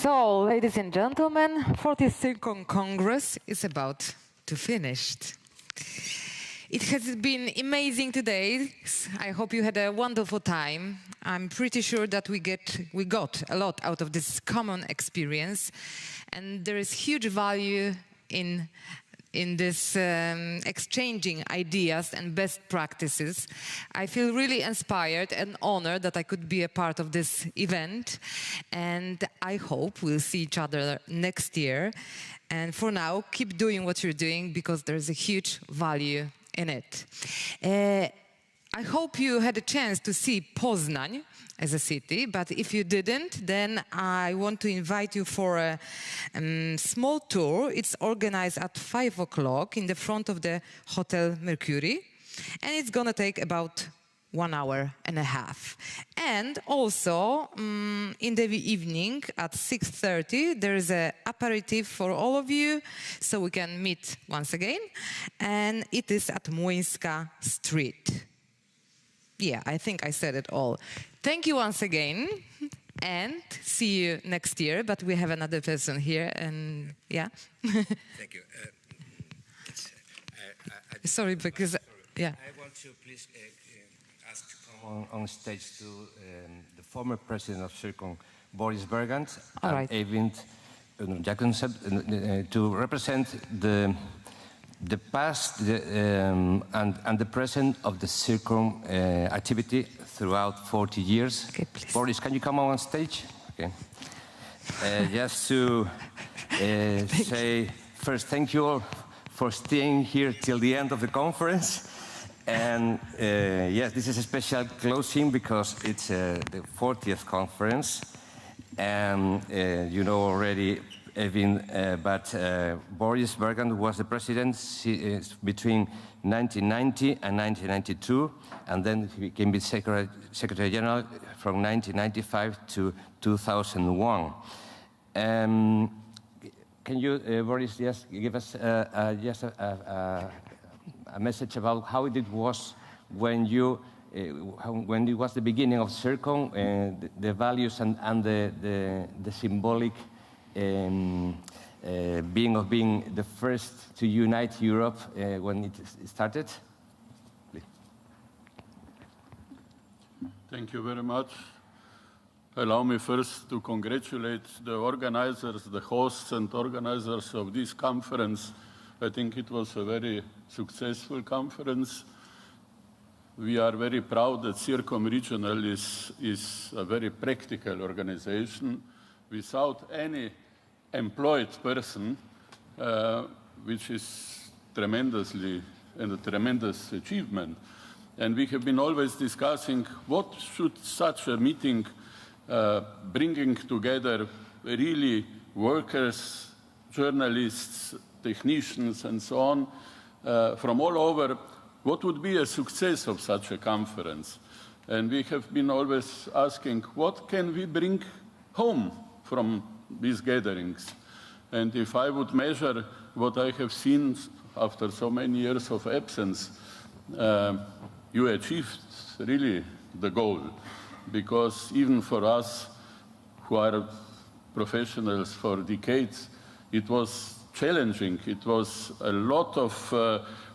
So, ladies and gentlemen, 40th CIRCOM Congress is about to finish. It has been amazing today. I hope you had a wonderful time. I'm pretty sure that we got a lot out of this common experience, and there is huge value in this exchanging ideas and best practices. I feel really inspired and honored that I could be a part of this event, and I hope we'll see each other next year. And for now, keep doing what you're doing, because there's a huge value in it. I hope you had a chance to see Poznań as a city, but if you didn't, then I want to invite you for a small tour. It's organized at 5 o'clock in the front of the Hotel Mercury, and it's gonna take about 1 hour and a half. And also, in the evening at 6:30, there is an aperitif for all of you, so we can meet once again, and it is at Młyńska Street. Yeah, I think I said it all. Thank you once again, and see you next year. But we have another person here, and yeah. Thank you. Sorry, because yeah. I want to please ask to come on stage to the former president of CIRCOM, Boris Bergant, and Eivind Jacobsen, to represent the past and the present of the CIRCOM activity throughout 40 years. Okay, please. Boris, can you come on stage? Okay. Just to say first, thank you all for staying here till the end of the conference. And yes, this is a special closing because it's the 40th conference. And you know already, Eivind, but Boris Bergant was the president between 1990 and 1992, and then he became the Secretary General from 1995 to 2001. Can you, Boris, just give us just a message about how it was when you, when it was the beginning of CIRCOM, the values and the symbolic being the first to unite Europe when it started? Please. Thank you very much. Allow me first to congratulate the organizers, the hosts and organizers of this conference. I think it was a very successful conference. We are very proud that CIRCOMRegional is a very practical organization without any employed person, which is tremendously and a tremendous achievement. And we have been always discussing what should such a meeting bringing together really workers, journalists, technicians and so on from all over, what would be a success of such a conference? And we have been always asking, what can we bring home from these gatherings? And if I would measure what I have seen after so many years of absence, you achieved really the goal. Because even for us who are professionals for decades, it was challenging. It was a lot of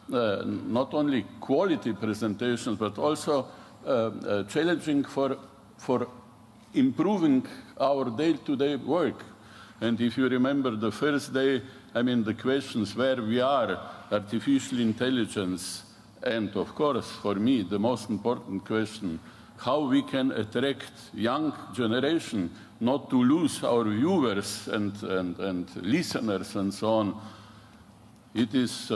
not only quality presentations, but also challenging for improving our day-to-day work. And if you remember the first day, I mean, the questions where we are, artificial intelligence, and of course, for me, the most important question, how we can attract young generation, not to lose our viewers and listeners and so on. It is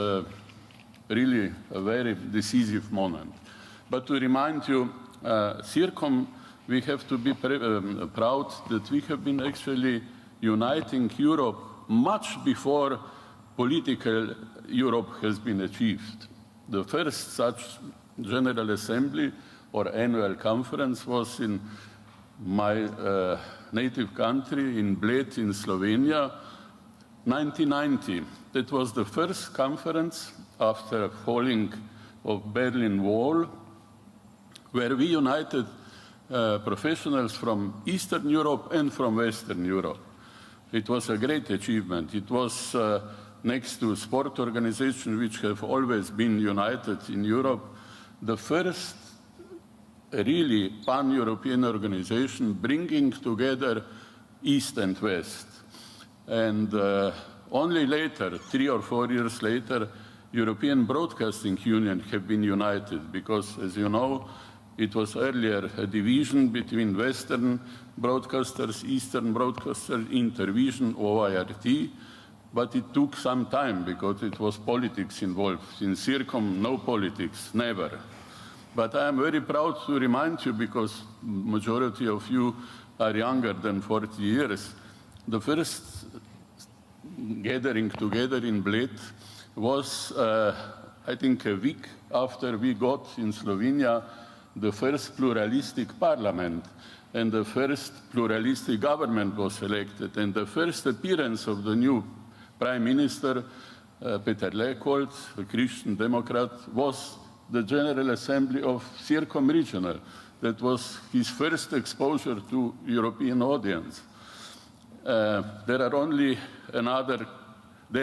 really a very decisive moment. But to remind you, CIRCOM, we have to be proud that we have been actually uniting Europe much before political Europe has been achieved. The first such General Assembly or annual conference was in my native country, in Bled in Slovenia, 1990. That was the first conference after falling of Berlin Wall, where we united professionals from Eastern Europe and from Western Europe. It was a great achievement. It was next to sport organizations which have always been united in Europe, the first really pan-European organization bringing together East and West. And only later, 3 or 4 years later, European Broadcasting Union have been united because, as you know, it was earlier a division between Western broadcasters, Eastern broadcasters, Intervision, OIRT, but it took some time because it was politics involved. In CIRCOM, no politics, never. But I am very proud to remind you, because majority of you are younger than 40 years, the first gathering together in Bled was, I think, a week after we got in Slovenia the first pluralistic parliament, and the first pluralistic government was elected, and the first appearance of the new Prime Minister, Peter Leopold, a Christian Democrat, was the General Assembly of CIRCOMRegional. That was his first exposure to European audience. There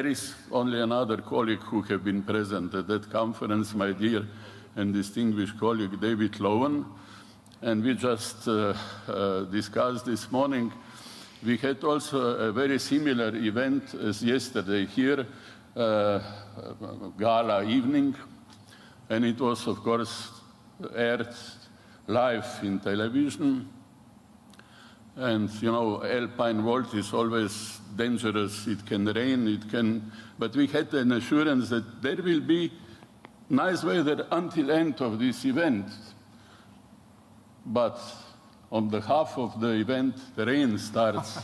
is only another colleague who have been present at that conference, my dear and distinguished colleague David Lowen, and we just discussed this morning. We had also a very similar event as yesterday here, gala evening, and it was, of course, aired live in television. And, you know, alpine world is always dangerous. It can rain, but we had an assurance that there will be nice weather until end of this event. But on the half of the event, the rain starts.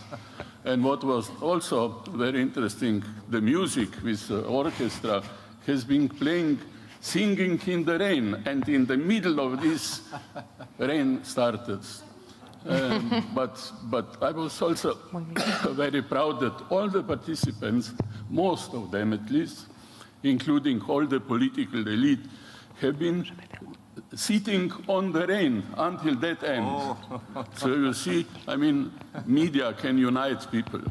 And what was also very interesting, the music with the orchestra has been playing, singing in the rain, and in the middle of this, rain started. But I was also very proud that all the participants, most of them at least, including all the political elite, have been sitting on the rain until that end. Oh. So you see, I mean, media can unite people.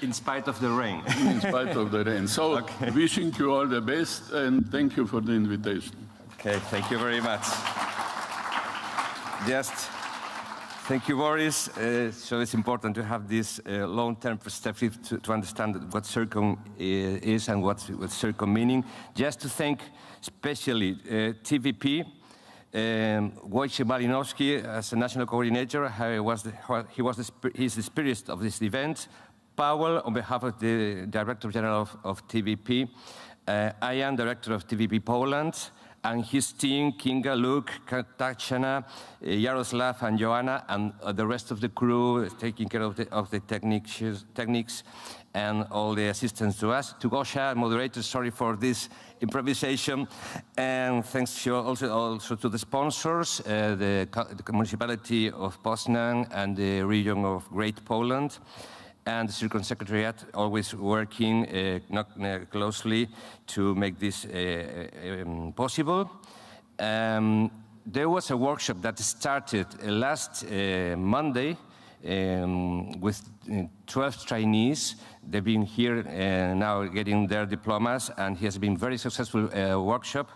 In spite of the rain. In spite of the rain. So okay. Wishing you all the best, and thank you for the invitation. Okay, thank you very much. Just thank you, Boris. So it's important to have this long-term perspective to understand what CIRCOM is and what's CIRCOM meaning. Just to thank especially TVP, Wojciech Malinowski as a national coordinator. He's the spirit of this event. Paweł, on behalf of the Director General of TVP. I am Director of TVP Poland. And his team, Kinga, Luke, Tatiana, Yaroslav, and Joanna, and the rest of the crew taking care of the techniques and all the assistants to us. To Gosha, moderator, sorry for this improvisation. And thanks to also to the sponsors, the municipality of Poznan and the region of Great Poland. And the CIRCOM Secretariat always working closely to make this possible. There was a workshop that started last Monday with 12 trainees. They've been here now getting their diplomas, and it has been a very successful workshop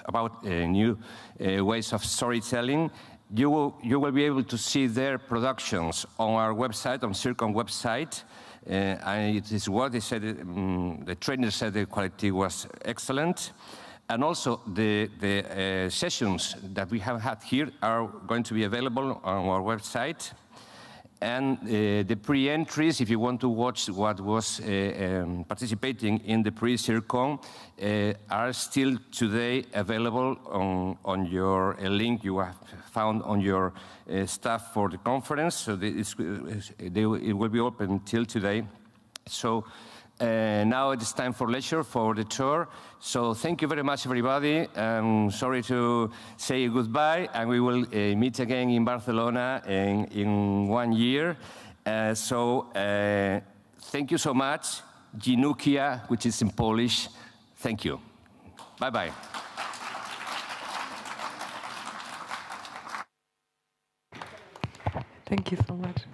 about new ways of storytelling. You will be able to see their productions on our website, on CIRCOM website. And it is what they said, the trainer said the quality was excellent. And also the sessions that we have had here are going to be available on our website. And the pre-entries, if you want to watch what was participating in the pre-CIRCOM, are still today available on your link you have found on your staff for the conference. So it will be open till today. So now it is time for lecture, for the tour. So thank you very much, everybody. Sorry to say goodbye, and we will meet again in Barcelona in 1 year. Thank you so much. Dziękuję, which is in Polish. Thank you. Bye-bye. Thank you so much.